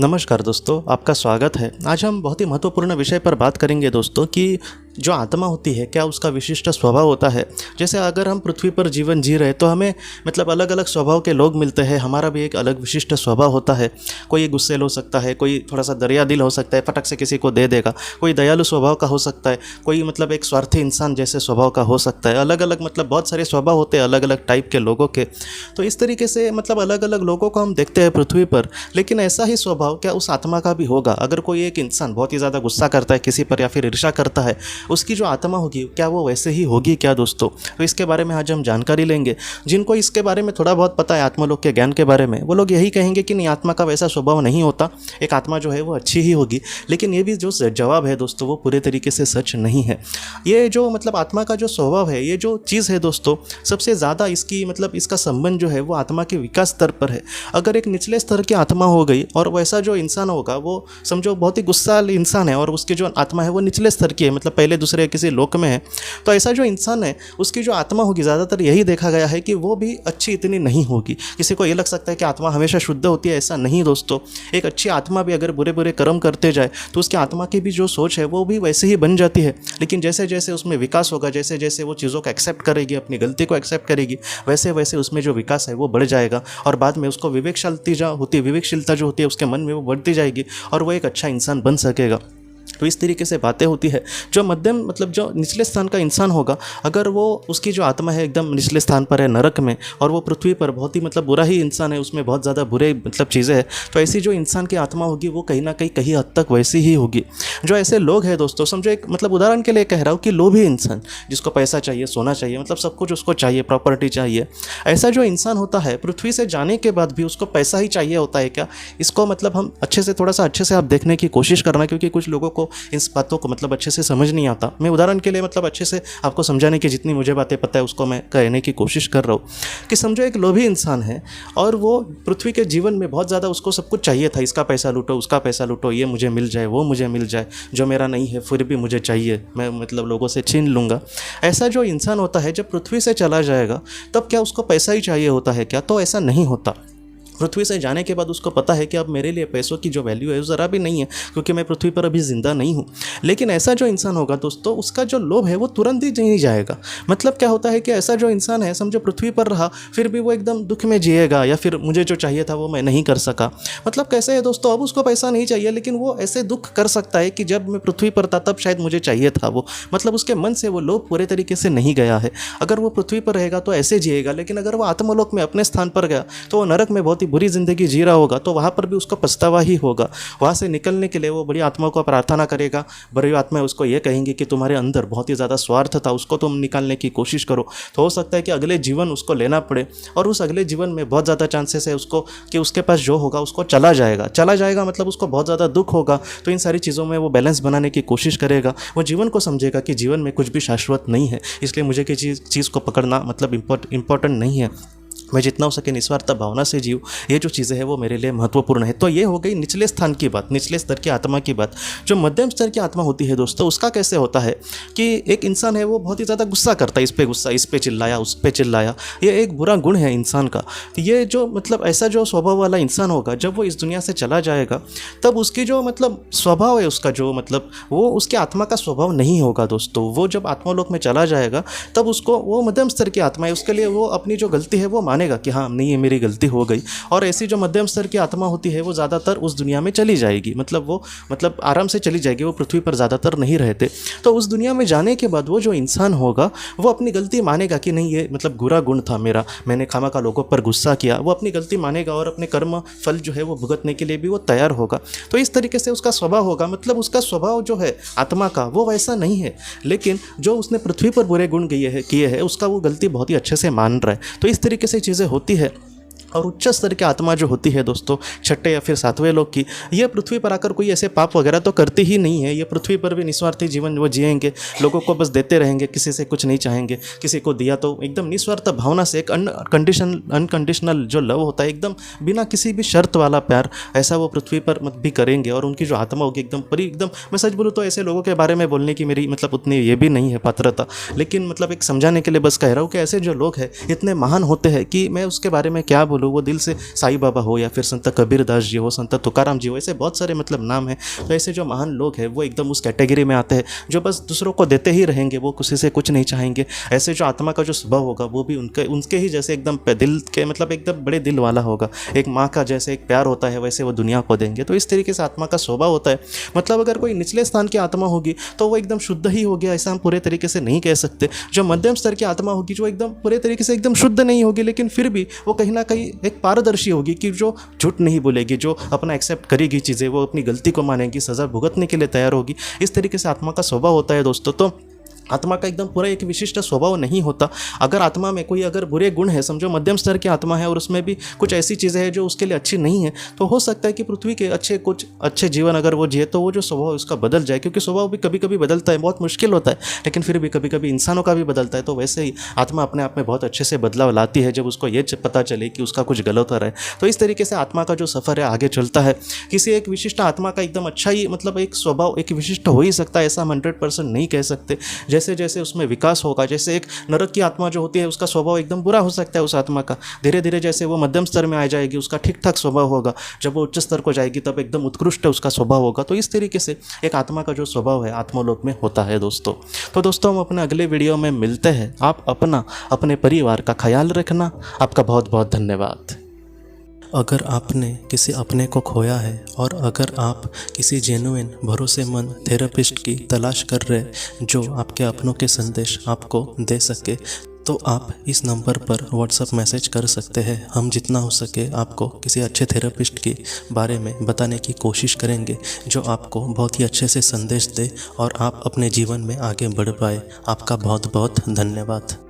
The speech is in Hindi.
नमस्कार दोस्तों, आपका स्वागत है। आज हम बहुत ही महत्वपूर्ण विषय पर बात करेंगे दोस्तों कि जो आत्मा होती है क्या उसका विशिष्ट स्वभाव होता है। जैसे अगर हम पृथ्वी पर जीवन जी रहे तो हमें अलग अलग स्वभाव के लोग मिलते हैं। हमारा भी एक अलग विशिष्ट स्वभाव होता है। कोई गुस्सेल हो सकता है, कोई थोड़ा सा दरिया दिल हो सकता है, फटक से किसी को दे देगा। कोई दयालु स्वभाव का हो सकता है, कोई एक स्वार्थी इंसान जैसे स्वभाव का हो सकता है। अलग अलग बहुत सारे स्वभाव होते हैं अलग अलग टाइप के लोगों के। तो इस तरीके से अलग अलग लोगों को हम देखते हैं पृथ्वी पर। लेकिन ऐसा ही स्वभाव क्या उस आत्मा का भी होगा? अगर कोई एक इंसान बहुत ही ज़्यादा गुस्सा करता है किसी पर या फिर ईर्ष्या करता है, उसकी जो आत्मा होगी क्या वो वैसे ही होगी क्या दोस्तों? तो इसके बारे में आज हम जानकारी लेंगे। जिनको इसके बारे में थोड़ा बहुत पता है आत्मलोक के ज्ञान के बारे में, वो लोग यही कहेंगे कि नहीं, आत्मा का वैसा स्वभाव नहीं होता। एक आत्मा जो है वो अच्छी ही होगी। लेकिन ये भी जो जवाब है दोस्तों वो पूरे तरीके से सच नहीं है। ये जो आत्मा का जो स्वभाव है, ये जो चीज़ है दोस्तों, सबसे ज़्यादा इसकी इसका संबंध जो है वो आत्मा के विकास स्तर पर है। अगर एक निचले स्तर की आत्मा हो गई और वैसा जो इंसान होगा वो समझो बहुत ही गुस्साल इंसान है और उसकी जो आत्मा है वो निचले स्तर की है, पहले दूसरे किसी लोक में है, तो ऐसा जो इंसान है उसकी जो आत्मा होगी ज़्यादातर यही देखा गया है कि वो भी अच्छी इतनी नहीं होगी। किसी को ये लग सकता है कि आत्मा हमेशा शुद्ध होती है, ऐसा नहीं दोस्तों। एक अच्छी आत्मा भी अगर बुरे बुरे कर्म करते जाए तो उसकी आत्मा की भी जो सोच है वो भी वैसे ही बन जाती है। लेकिन जैसे जैसे उसमें विकास होगा, जैसे जैसे वो चीज़ों को एक्सेप्ट करेगी, अपनी गलती को एक्सेप्ट करेगी, वैसे वैसे उसमें जो विकास है वो बढ़ जाएगा और बाद में उसको विवेकशीलता जो होती है उसके मन में वो बढ़ती जाएगी और वो एक अच्छा इंसान बन सकेगा। तो इस तरीके से बातें होती है। जो मध्यम जो निचले स्थान का इंसान होगा, अगर वो उसकी जो आत्मा है एकदम निचले स्थान पर है, नरक में, और वो पृथ्वी पर बहुत ही बुरा ही इंसान है, उसमें बहुत ज़्यादा बुरे चीज़ें हैं, तो ऐसी जो इंसान की आत्मा होगी वो कहीं ना कहीं हद तक वैसी ही होगी। जो ऐसे लोग हैं दोस्तों, समझो एक उदाहरण के लिए कह रहा हूँ कि लोभी इंसान जिसको पैसा चाहिए, सोना चाहिए, सब कुछ उसको चाहिए, प्रॉपर्टी चाहिए, ऐसा जो इंसान होता है पृथ्वी से जाने के बाद भी उसको पैसा ही चाहिए होता है क्या? इसको हम थोड़ा सा अच्छे से आप देखने की कोशिश करना, क्योंकि कुछ लोगों को इस बातों को अच्छे से समझ नहीं आता। मैं उदाहरण के लिए अच्छे से आपको समझाने की जितनी मुझे बातें पता है उसको मैं कहने की कोशिश कर रहा हूँ कि समझो एक लोभी इंसान है और वो पृथ्वी के जीवन में बहुत ज़्यादा उसको सब कुछ चाहिए था। इसका पैसा लूटो, उसका पैसा लूटो, ये मुझे मिल जाए, वो मुझे मिल जाए, जो मेरा नहीं है फिर भी मुझे चाहिए, मैं लोगों से छीन लूँगा। ऐसा जो इंसान होता है जब पृथ्वी से चला जाएगा तब क्या उसको पैसा ही चाहिए होता है क्या? तो ऐसा नहीं होता। पृथ्वी से जाने के बाद उसको पता है कि अब मेरे लिए पैसों की जो वैल्यू है वो ज़रा भी नहीं है, क्योंकि मैं पृथ्वी पर अभी ज़िंदा नहीं हूँ। लेकिन ऐसा जो इंसान होगा दोस्तों, उसका जो लोभ है वो तुरंत ही नहीं जाएगा। क्या होता है कि ऐसा जो इंसान है समझो पृथ्वी पर रहा फिर भी वो एकदम दुख में जिएगा, या फिर मुझे जो चाहिए था वो मैं नहीं कर सका। कैसे है दोस्तों, अब उसको पैसा नहीं चाहिए लेकिन वो ऐसे दुख कर सकता है कि जब मैं पृथ्वी पर था तब शायद मुझे चाहिए था वो। उसके मन से वो लोभ पूरे तरीके से नहीं गया है। अगर वो पृथ्वी पर रहेगा तो ऐसे जिएगा, लेकिन अगर वो आत्मलोक में अपने स्थान पर गया तो वो नरक में बहुत ही बुरी ज़िंदगी जी रहा होगा, तो वहाँ पर भी उसको पछतावा ही होगा। वहाँ से निकलने के लिए वो बड़ी आत्मा को प्रार्थना करेगा। बड़ी आत्मा उसको ये कहेंगी कि तुम्हारे अंदर बहुत ही ज़्यादा स्वार्थ था, उसको तुम निकालने की कोशिश करो। तो हो सकता है कि अगले जीवन उसको लेना पड़े, और उस अगले जीवन में बहुत ज़्यादा चांसेस है उसको कि उसके पास जो होगा उसको चला जाएगा उसको बहुत ज़्यादा दुख होगा। तो इन सारी चीज़ों में वो बैलेंस बनाने की कोशिश करेगा। वो जीवन को समझेगा कि जीवन में कुछ भी शाश्वत नहीं है, इसलिए मुझे किसी चीज़ को पकड़ना इम्पोर्टेंट नहीं है। मैं जितना हो सके निस्वार्थ भावना से जीऊँ, ये जो चीज़ें हैं वो मेरे लिए महत्वपूर्ण है। तो ये हो गई निचले स्थान की बात, निचले स्तर की आत्मा की बात। जो मध्यम स्तर की आत्मा होती है दोस्तों, उसका कैसे होता है कि एक इंसान है वो बहुत ही ज़्यादा गुस्सा करता है, इस पे चिल्लाया, उस पे चिल्लाया, ये एक बुरा गुण है इंसान का। तो ये जो ऐसा जो स्वभाव वाला इंसान होगा, जब वो इस दुनिया से चला जाएगा तब उसकी जो स्वभाव है उसका जो वो उसकी आत्मा का स्वभाव नहीं होगा दोस्तों। वो जब आत्मालोक में चला जाएगा तब उसको, वो मध्यम स्तर की आत्मा है, उसके लिए वो अपनी जो गलती है वो मानेगा कि हाँ नहीं, ये मेरी गलती हो गई। और ऐसी जो मध्यम स्तर की आत्मा होती है वो ज़्यादातर उस दुनिया में चली जाएगी, वो आराम से चली जाएगी, वो पृथ्वी पर ज़्यादातर नहीं रहते। तो उस दुनिया में जाने के बाद वो जो इंसान होगा वो अपनी गलती मानेगा कि नहीं, ये बुरा गुण था मेरा, मैंने खामखा लोगों पर गुस्सा किया। वो अपनी गलती मानेगा और अपने कर्म फल जो है वो भुगतने के लिए भी वो तैयार होगा। तो इस तरीके से उसका स्वभाव होगा। उसका स्वभाव जो है आत्मा का वो वैसा नहीं है, लेकिन जो उसने पृथ्वी पर बुरे गुण किए हैं उसका वो गलती बहुत ही अच्छे से मान रहा है। तो इस तरीके से चीज़ें होती है। और उच्च स्तर की आत्मा जो होती है दोस्तों, छठे या फिर सातवें लोक की, ये पृथ्वी पर आकर कोई ऐसे पाप वगैरह तो करती ही नहीं है। ये पृथ्वी पर भी निस्वार्थी जीवन वो जिएंगे, लोगों को बस देते रहेंगे, किसी से कुछ नहीं चाहेंगे। किसी को दिया तो एकदम निस्वार्थ भावना से, एक अनकंडीशनल जो लव होता है, एकदम बिना किसी भी शर्त वाला प्यार, ऐसा वो पृथ्वी पर भी करेंगे। और उनकी जो आत्मा होगी एकदम मैं सच बोलूँ तो ऐसे लोगों के बारे में बोलने की मेरी उतनी ये भी नहीं है पात्रता, लेकिन एक समझाने के लिए बस कह रहा हूँ कि ऐसे जो लोग हैं इतने महान होते हैं कि मैं उसके बारे में क्या बोलूँ। बोलूँ वो दिल से साईं बाबा हो या फिर संत कबीरदास जी हो, संत तुकाराम जी हो, ऐसे बहुत सारे मतलब नाम हैं। तो ऐसे जो महान लोग हैं वो एकदम उस कैटेगरी में आते हैं जो बस दूसरों को देते ही रहेंगे, वो किसी से कुछ नहीं चाहेंगे। ऐसे जो आत्मा का जो स्वभाव होगा वो भी उनके ही जैसे एकदम दिल के मतलब एकदम बड़े दिल वाला होगा। एक माँ का जैसे एक प्यार होता है वैसे वो दुनिया को देंगे। तो इस तरीके से आत्मा का स्वभाव होता है। मतलब अगर कोई निचले स्थान की आत्मा होगी तो वो एकदम शुद्ध ही होगी, ऐसा हम पूरे तरीके से नहीं कह सकते। जो मध्यम स्तर की आत्मा होगी जो एकदम पूरे तरीके से एकदम शुद्ध नहीं होगी, लेकिन फिर भी वो कहीं ना कहीं एक पारदर्शी होगी कि जो झूठ नहीं बोलेगी, जो अपना एक्सेप्ट करेगी चीज़ें, वो अपनी गलती को मानेगी, सज़ा भुगतने के लिए तैयार होगी। इस तरीके से आत्मा का स्वभाव होता है दोस्तों। तो आत्मा का एकदम पूरा एक विशिष्ट स्वभाव नहीं होता। अगर आत्मा में कोई अगर बुरे गुण है, समझो मध्यम स्तर की आत्मा है और उसमें भी कुछ ऐसी चीज़ें हैं जो उसके लिए अच्छी नहीं है, तो हो सकता है कि पृथ्वी के कुछ अच्छे जीवन अगर वो जिए तो वो जो स्वभाव है उसका बदल जाए। क्योंकि स्वभाव भी कभी कभी बदलता है, बहुत मुश्किल होता है, लेकिन फिर भी कभी कभी इंसानों का भी बदलता है। तो वैसे ही आत्मा अपने आप में बहुत अच्छे से बदलाव लाती है जब उसको ये पता चले कि उसका कुछ गलत हो रहा है। तो इस तरीके से आत्मा का जो सफ़र है आगे चलता है। किसी एक विशिष्ट आत्मा का एकदम अच्छा ही मतलब एक स्वभाव एक विशिष्ट हो ही सकता है, ऐसा हम 100% नहीं कह सकते। जैसे जैसे उसमें विकास होगा, जैसे एक नरक की आत्मा जो होती है उसका स्वभाव एकदम बुरा हो सकता है उस आत्मा का। धीरे धीरे जैसे वो मध्यम स्तर में आ जाएगी उसका ठीक ठाक स्वभाव होगा, जब वो उच्च स्तर को जाएगी तब एकदम उत्कृष्ट उसका स्वभाव होगा। तो इस तरीके से एक आत्मा का जो स्वभाव है आत्मलोक में होता है दोस्तों। तो दोस्तों हम अपने अगले वीडियो में मिलते हैं। आप अपने परिवार का ख्याल रखना। आपका बहुत बहुत धन्यवाद। अगर आपने किसी अपने को खोया है और अगर आप किसी जेन्युइन भरोसेमंद थेरेपिस्ट की तलाश कर रहे जो आपके अपनों के संदेश आपको दे सके, तो आप इस नंबर पर व्हाट्सएप मैसेज कर सकते हैं। हम जितना हो सके आपको किसी अच्छे थेरेपिस्ट के बारे में बताने की कोशिश करेंगे जो आपको बहुत ही अच्छे से संदेश दे और आप अपने जीवन में आगे बढ़ पाए। आपका बहुत बहुत धन्यवाद।